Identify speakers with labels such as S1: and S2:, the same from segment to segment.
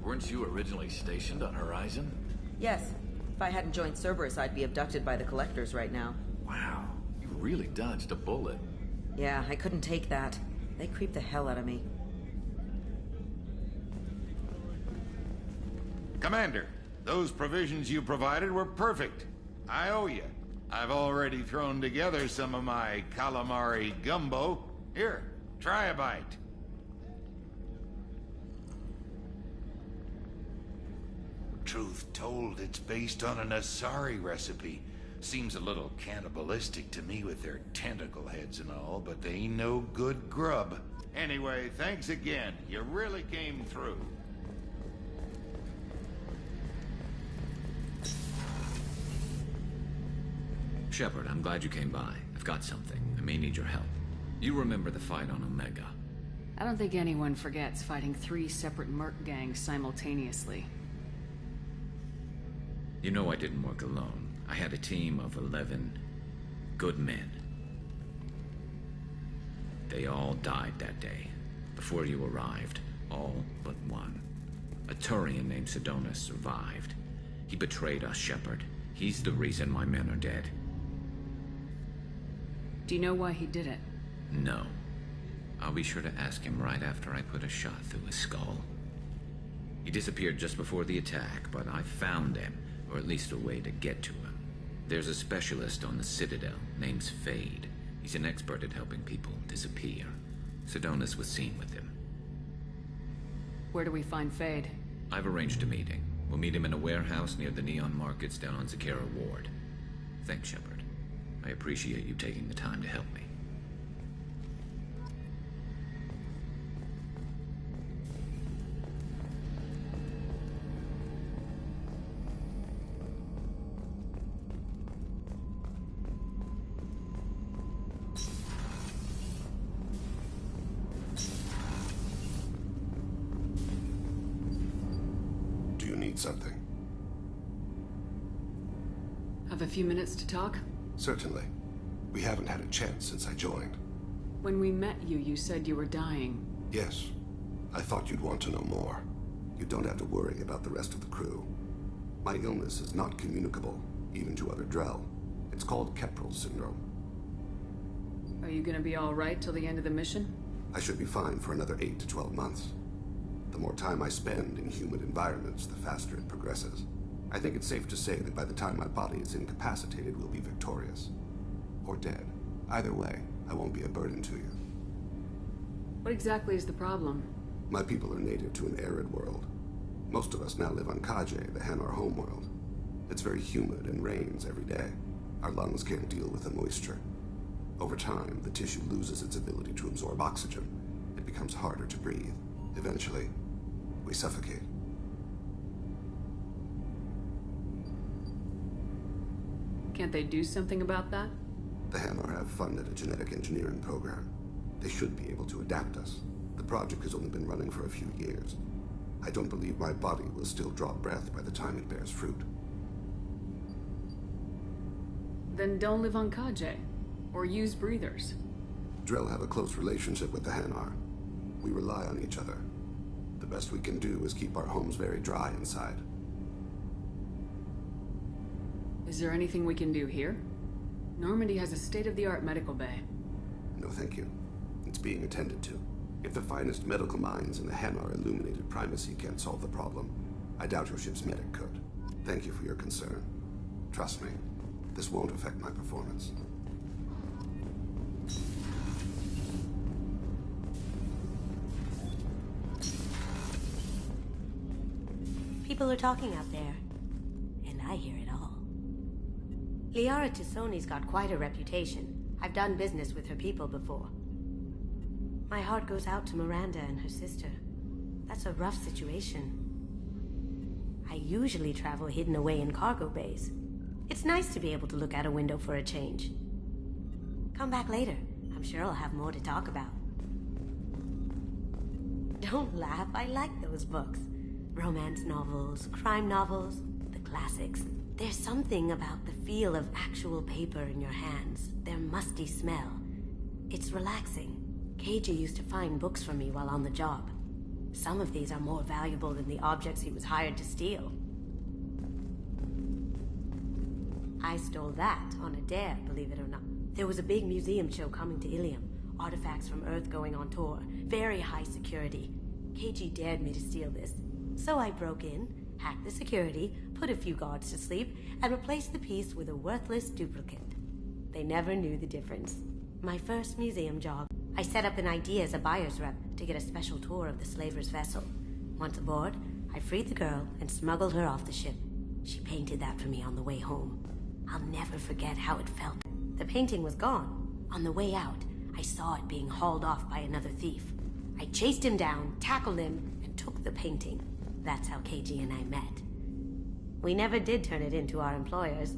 S1: Weren't you originally stationed on Horizon?
S2: Yes. If I hadn't joined Cerberus, I'd be abducted by the Collectors right now.
S1: Wow, you really dodged a bullet.
S2: Yeah, I couldn't take that. They creep the hell out of me.
S3: Commander, those provisions you provided were perfect. I owe you. I've already thrown together some of my calamari gumbo. Here, try a bite. Truth told, it's based on an Asari recipe. Seems a little cannibalistic to me with their tentacle heads and all, but they ain't no good grub. Anyway, thanks again. You really came through.
S4: Shepard, I'm glad you came by. I've got something. I may need your help. You remember the fight on Omega?
S5: I don't think anyone forgets fighting 3 separate merc gangs simultaneously.
S4: You know I didn't work alone. I had a team of 11 good men. They all died that day, before you arrived. All but one. A Turian named Sidonus survived. He betrayed us, Shepard. He's the reason my men are dead.
S5: Do you know why he did it?
S4: No. I'll be sure to ask him right after I put a shot through his skull. He disappeared just before the attack, but I found him, or at least a way to get to him. There's a specialist on the Citadel, named Fade. He's an expert at helping people disappear. Sidonus was seen with him.
S5: Where do we find Fade?
S4: I've arranged a meeting. We'll meet him in a warehouse near the Neon Markets down on Zakera Ward. Thanks, Shepard. I appreciate you taking the time to help me.
S6: Do you need something?
S5: Have a few minutes to talk?
S6: Certainly. We haven't had a chance since I joined.
S5: When we met you, you said you were dying.
S6: Yes. I thought you'd want to know more. You don't have to worry about the rest of the crew. My illness is not communicable, even to other Drell. It's called Keprel syndrome.
S5: Are you gonna be all right till the end of the mission?
S6: I should be fine for another 8 to 12 months. The more time I spend in humid environments, the faster it progresses. I think it's safe to say that by the time my body is incapacitated, we'll be victorious. Or dead. Either way, I won't be a burden to you.
S5: What exactly is the problem?
S6: My people are native to an arid world. Most of us now live on Kaje, the Hanar homeworld. It's very humid and rains every day. Our lungs can't deal with the moisture. Over time, the tissue loses its ability to absorb oxygen. It becomes harder to breathe. Eventually, we suffocate.
S5: Can't they do something about that?
S6: The Hanar have funded a genetic engineering program. They should be able to adapt us. The project has only been running for a few years. I don't believe my body will still draw breath by the time it bears fruit.
S5: Then don't live on Kaje. Or use breathers.
S6: Drell have a close relationship with the Hanar. We rely on each other. The best we can do is keep our homes very dry inside.
S5: Is there anything we can do here? Normandy has a state-of-the-art medical bay.
S6: No, thank you. It's being attended to. If the finest medical minds in the Hanar illuminated primacy can't solve the problem, I doubt your ship's medic could. Thank you for your concern. Trust me, this won't affect my performance.
S7: People are talking out there, and I hear it all. Liara T'Soni's got quite a reputation. I've done business with her people before. My heart goes out to Miranda and her sister. That's a rough situation. I usually travel hidden away in cargo bays. It's nice to be able to look out a window for a change. Come back later. I'm sure I'll have more to talk about. Don't laugh, I like those books. Romance novels, crime novels, the classics. There's something about the feel of actual paper in your hands, their musty smell. It's relaxing. Keiji used to find books for me while on the job. Some of these are more valuable than the objects he was hired to steal. I stole that on a dare, believe it or not. There was a big museum show coming to Ilium. Artifacts from Earth going on tour. Very high security. KG dared me to steal this. So I broke in, hacked the security, put a few guards to sleep, and replaced the piece with a worthless duplicate. They never knew the difference. My first museum job. I set up an ID as a buyer's rep to get a special tour of the slaver's vessel. Once aboard, I freed the girl and smuggled her off the ship. She painted that for me on the way home. I'll never forget how it felt. The painting was gone. On the way out, I saw it being hauled off by another thief. I chased him down, tackled him, and took the painting. That's how KG and I met. We never did turn it into our employers.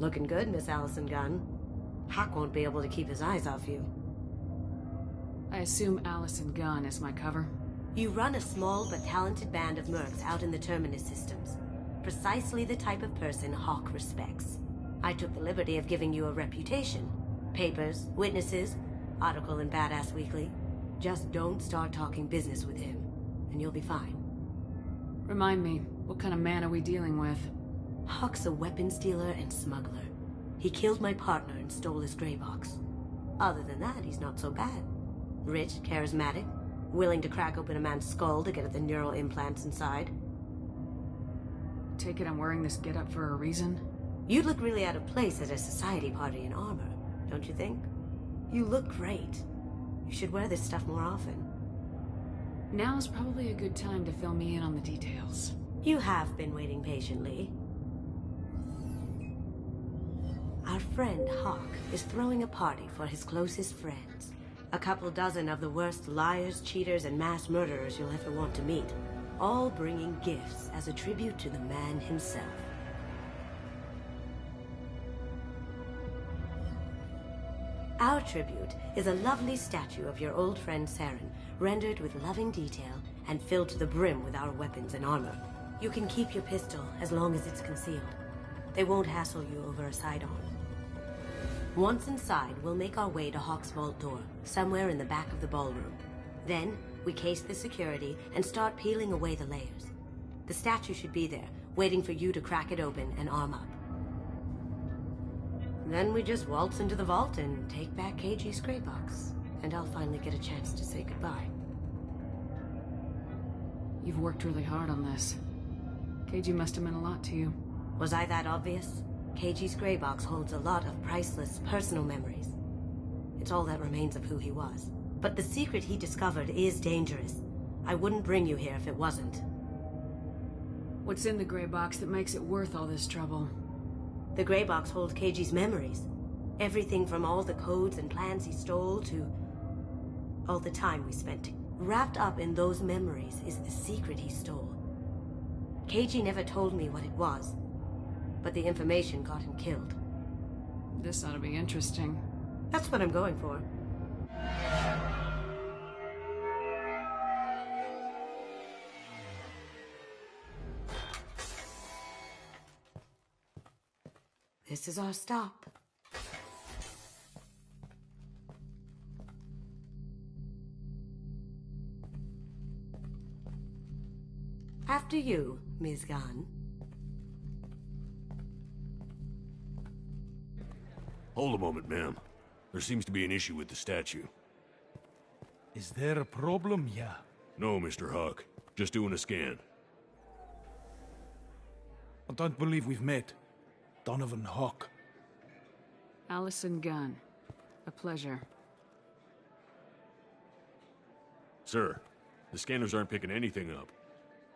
S7: Looking good, Miss Allison Gunn. Hawk won't be able to keep his eyes off you.
S5: I assume Allison Gunn is my cover.
S7: You run a small but talented band of mercs out in the Terminus systems. Precisely the type of person Hawk respects. I took the liberty of giving you a reputation. Papers, witnesses, article in Badass Weekly. Just don't start talking business with him, and you'll be fine.
S5: Remind me, what kind of man are we dealing with?
S7: Hawk's a weapons dealer and smuggler. He killed my partner and stole his gray box. Other than that, he's not so bad. Rich, charismatic, willing to crack open a man's skull to get at the neural implants inside.
S5: Take it I'm wearing this getup for a reason?
S7: You'd look really out of place at a society party in armor, don't you think? You look great. You should wear this stuff more often.
S5: Now's probably a good time to fill me in on the details.
S7: You have been waiting patiently. Our friend Hawk is throwing a party for his closest friends. A couple dozen of the worst liars, cheaters, and mass murderers you'll ever want to meet. All bringing gifts as a tribute to the man himself. Our tribute is a lovely statue of your old friend Saren, rendered with loving detail and filled to the brim with our weapons and armor. You can keep your pistol as long as it's concealed. They won't hassle you over a sidearm. Once inside, we'll make our way to Hawk's vault door, somewhere in the back of the ballroom. Then, we case the security and start peeling away the layers. The statue should be there, waiting for you to crack it open and arm up. Then we just waltz into the vault and take back KG's gray box. And I'll finally get a chance to say goodbye.
S5: You've worked really hard on this. KG must have meant a lot to you.
S7: Was I that obvious? KG's gray box holds a lot of priceless personal memories. It's all that remains of who he was. But the secret he discovered is dangerous. I wouldn't bring you here if it wasn't.
S5: What's in the gray box that makes it worth all this trouble?
S7: The gray box holds Keiji's memories. Everything from all the codes and plans he stole to all the time we spent. Wrapped up in those memories is the secret he stole. Keiji never told me what it was, but the information got him killed.
S5: This ought to be interesting.
S7: That's what I'm going for. This is our stop. After you, Ms. Gunn.
S8: Hold a moment, ma'am. There seems to be an issue with the statue.
S9: Is there a problem, yeah?
S8: No, Mr. Huck. Just doing a scan.
S9: I don't believe we've met. Donovan Hawk.
S5: Allison Gunn. A pleasure.
S8: Sir, the scanners aren't picking anything up.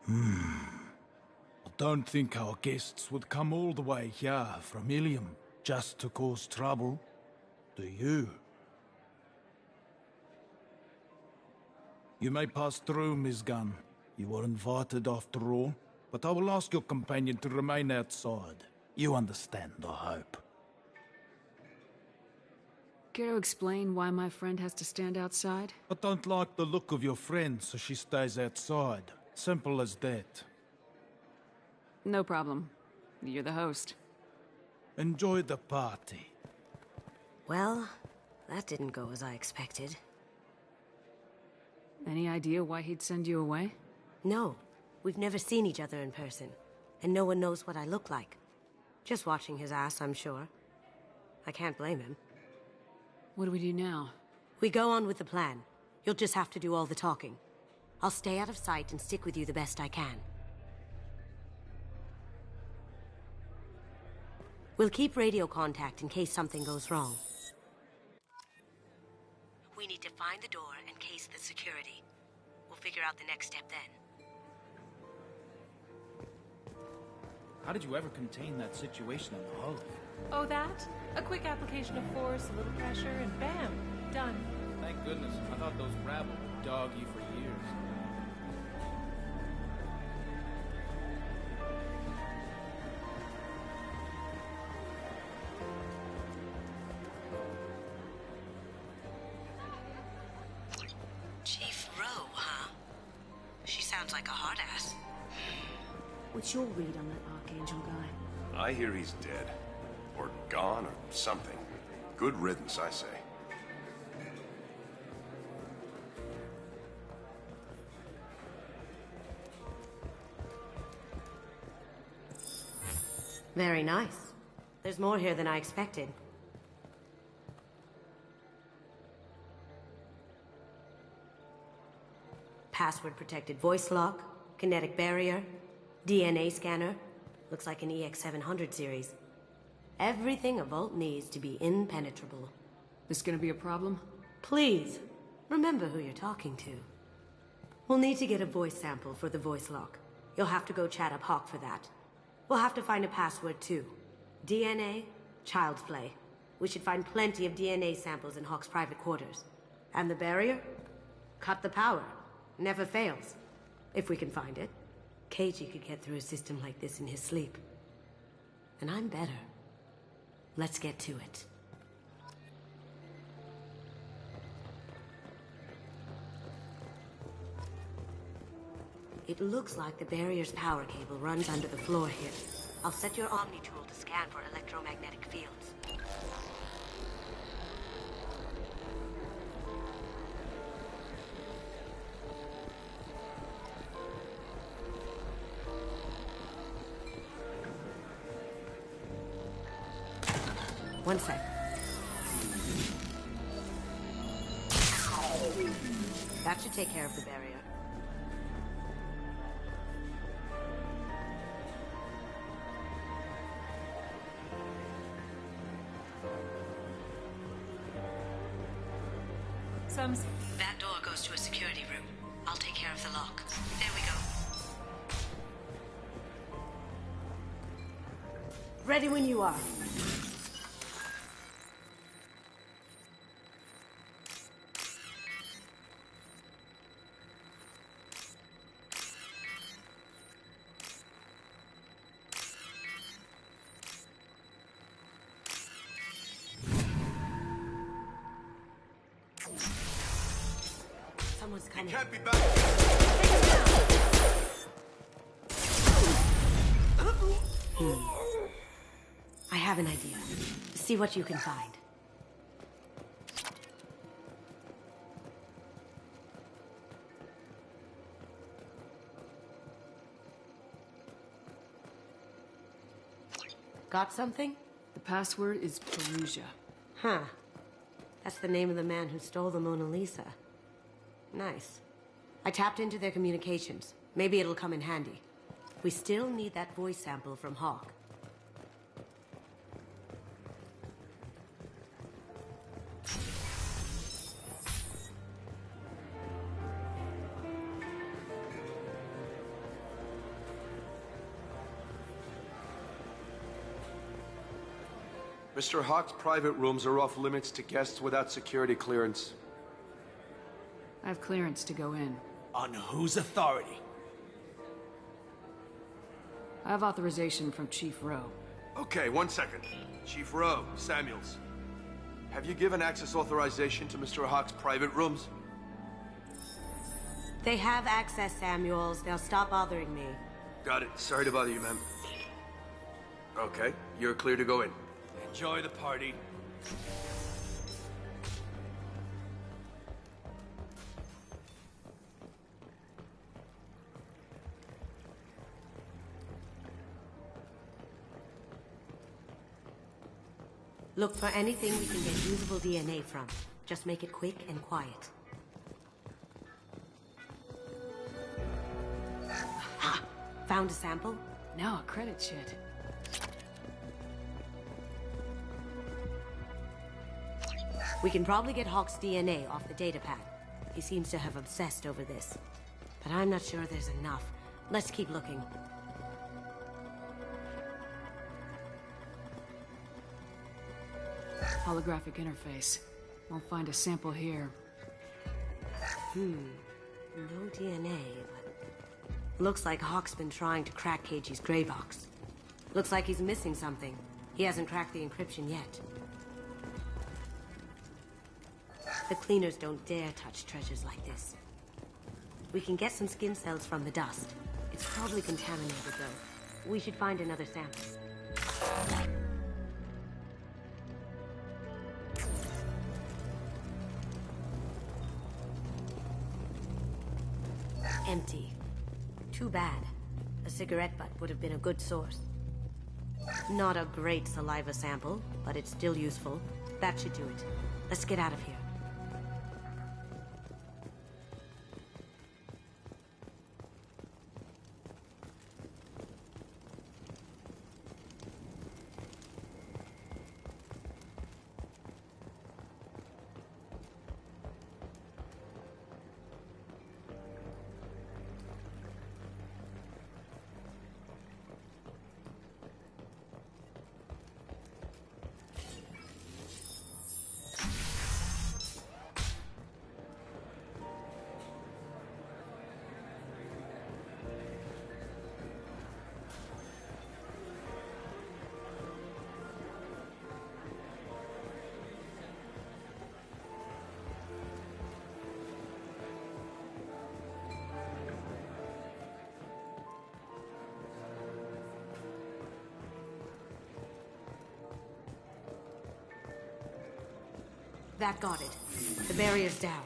S9: I don't think our guests would come all the way here from Ilium just to cause trouble. Do you? You may pass through, Ms. Gunn. You were invited after all, but I will ask your companion to remain outside. You understand, I hope.
S5: Care to explain why my friend has to stand outside?
S9: I don't like the look of your friend, so she stays outside. Simple as that.
S5: No problem. You're the host.
S9: Enjoy the party.
S7: Well, that didn't go as I expected.
S5: Any idea why he'd send you away?
S7: No, we've never seen each other in person, and no one knows what I look like. Just watching his ass, I'm sure. I can't blame him.
S5: What do we do now?
S7: We go on with the plan. You'll just have to do all the talking. I'll stay out of sight and stick with you the best I can. We'll keep radio contact in case something goes wrong. We need to find the door and case the security. We'll figure out the next step then.
S10: How did you ever contain that situation in the hull?
S11: Oh, that? A quick application of force, a little pressure, and bam! Done.
S10: Thank goodness. I thought those rabble would dog you for years.
S7: Chief Rowe, huh? She sounds like a hard ass.
S5: What's your read on that Archangel guy?
S12: I hear he's dead. Or gone, or something. Good riddance, I say.
S7: Very nice. There's more here than I expected. Password-protected voice lock, kinetic barrier, DNA scanner. Looks like an EX700 series. Everything a vault needs to be impenetrable.
S5: This gonna be a problem?
S7: Please, remember who you're talking to. We'll need to get a voice sample for the voice lock. You'll have to go chat up Hawk for that. We'll have to find a password too. DNA, child's play. We should find plenty of DNA samples in Hawk's private quarters. And the barrier? Cut the power. Never fails. If we can find it. Keiji could get through a system like this in his sleep. And I'm better. Let's get to it. It looks like the barrier's power cable runs under the floor here. I'll set your Omni tool to scan for electromagnetic fields. One sec. That should take care of the barrier. That door goes to a security room. I'll take care of the lock. There we go. Ready when you are. Someone's coming.
S12: Can't be back.
S7: I have an idea. See what you can find. Got something?
S5: The password is Perugia.
S7: Huh. That's the name of the man who stole the Mona Lisa. Nice. I tapped into their communications. Maybe it'll come in handy. We still need that voice sample from Hawk.
S13: Mr. Hawk's private rooms are off limits to guests without security clearance.
S5: I have clearance to go in.
S10: On whose authority?
S5: I have authorization from Chief Rowe.
S13: Okay, 1 second. Chief Rowe, Samuels. Have you given access authorization to Mr. Hawk's private rooms?
S7: They have access, Samuels. They'll stop bothering me.
S13: Got it. Sorry to bother you, ma'am. Okay, you're clear to go in.
S10: Enjoy the party.
S7: Look for anything we can get usable DNA from. Just make it quick and quiet. Ha! Found a sample?
S5: Now a credit sheet.
S7: We can probably get Hawk's DNA off the datapad. He seems to have obsessed over this. But I'm not sure there's enough. Let's keep looking.
S5: Holographic interface. Won't find a sample here.
S7: No DNA, but... Looks like Hawk's been trying to crack Keiji's gray box. Looks like he's missing something. He hasn't cracked the encryption yet. The cleaners don't dare touch treasures like this. We can get some skin cells from the dust. It's probably contaminated, though. We should find another sample. Empty. Too bad. A cigarette butt would have been a good source. Not a great saliva sample, but it's still useful. That should do it. Let's get out of here. That got it. The barrier's down.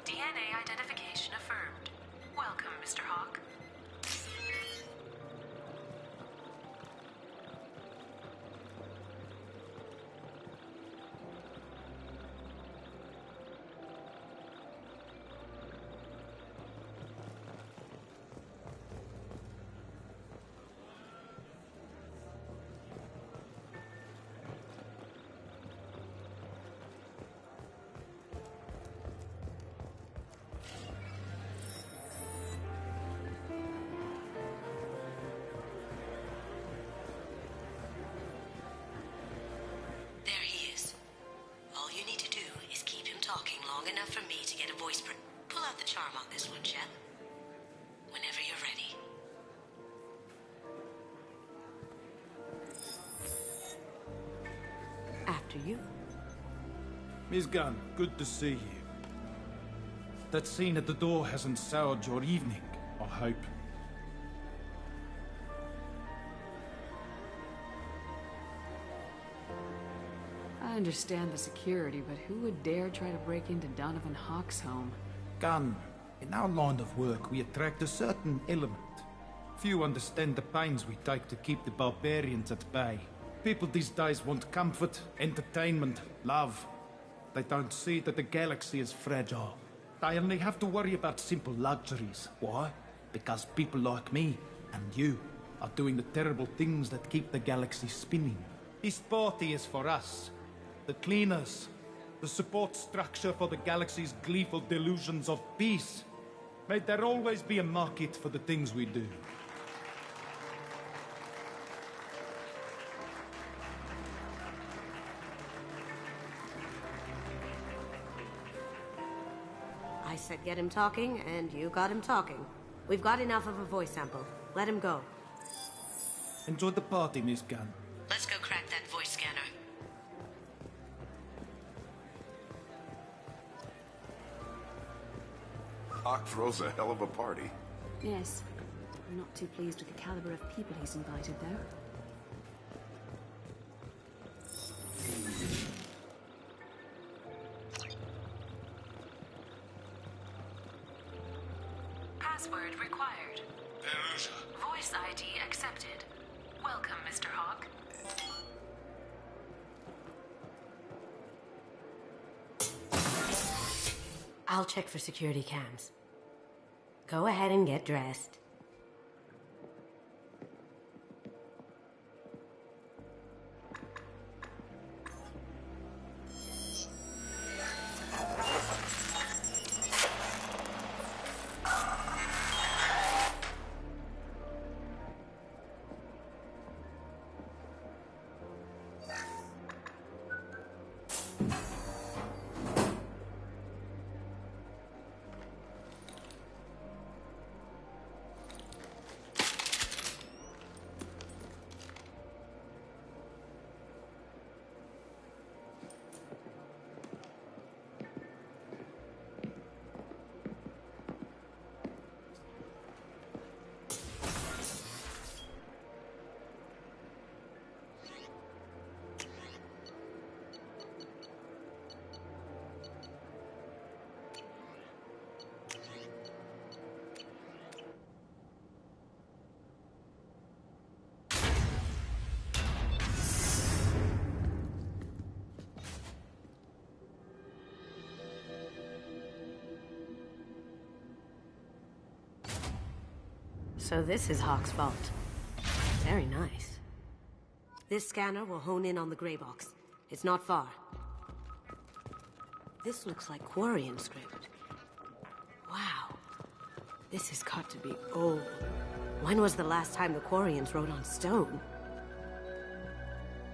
S11: DNA identification affirmed. Welcome, Mr. Hawk.
S7: After you.
S9: Miss Gunn, good to see you. That scene at the door hasn't soured your evening, I hope.
S5: I understand the security, but who would dare try to break into Donovan Hawk's home?
S9: Gunn, in our line of work, we attract a certain element. Few understand the pains we take to keep the barbarians at bay. People these days want comfort, entertainment, love. They don't see that the galaxy is fragile. They only have to worry about simple luxuries. Why? Because people like me and you are doing the terrible things that keep the galaxy spinning. This party is for us, the cleaners, the support structure for the galaxy's gleeful delusions of peace. May there always be a market for the things we do.
S7: I said get him talking, and you got him talking. We've got enough of a voice sample. Let him go.
S9: Enjoy the party, Miss Gunn.
S7: Let's go crack that voice scanner.
S12: Hawk throws a hell of a party.
S5: Yes. I'm not too pleased with the caliber of people he's invited, though.
S14: Password required. Voice ID accepted. Welcome, Mr. Hawk.
S7: I'll check for security cams. Go ahead and get dressed. So this is Hawk's vault. Very nice. This scanner will hone in on the gray box. It's not far. This looks like Quarian script. Wow. This has got to be old. When was the last time the Quarians wrote on stone?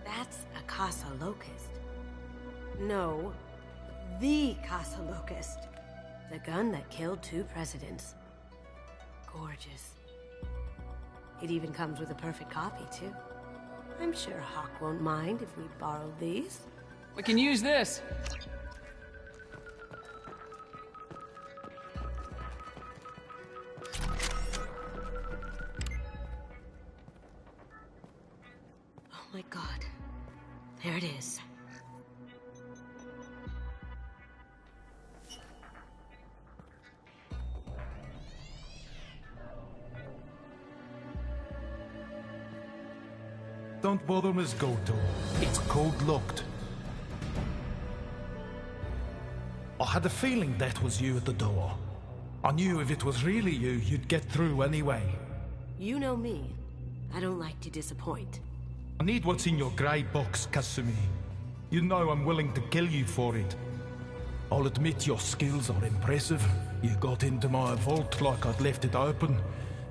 S7: That's a Casa Locust. No, the Casa Locust. The gun that killed 2 presidents. Gorgeous. It even comes with a perfect copy, too. I'm sure Hawk won't mind if we borrowed these.
S15: We can use this.
S7: Oh my god. There it is.
S9: Don't bother, Miss Goto. It's code-locked. I had a feeling that was you at the door. I knew if it was really you, you'd get through anyway.
S7: You know me. I don't like to disappoint.
S9: I need what's in your grey box, Kasumi. You know I'm willing to kill you for it. I'll admit your skills are impressive. You got into my vault like I'd left it open,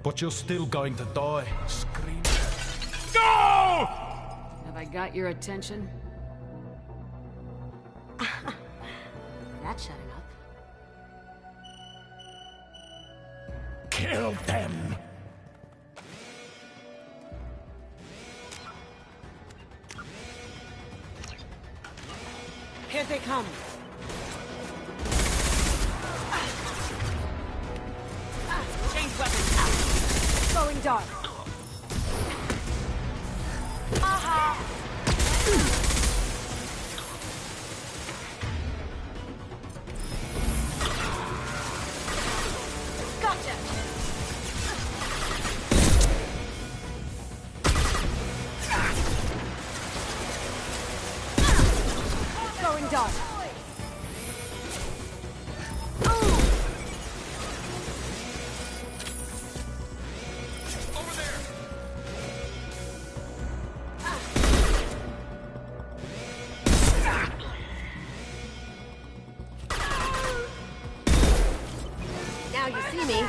S9: but you're still going to die. Scream. No!
S5: Have I got your attention?
S7: That shut him up.
S9: Kill them!
S7: Here they come.
S5: Change weapons.
S7: Going dark. Aha! Gotcha! Going dark. Now you see me.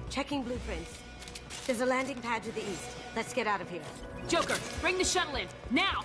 S7: Checking blueprints. There's a landing pad to the east. Let's get out of here.
S5: Joker, bring the shuttle in, now!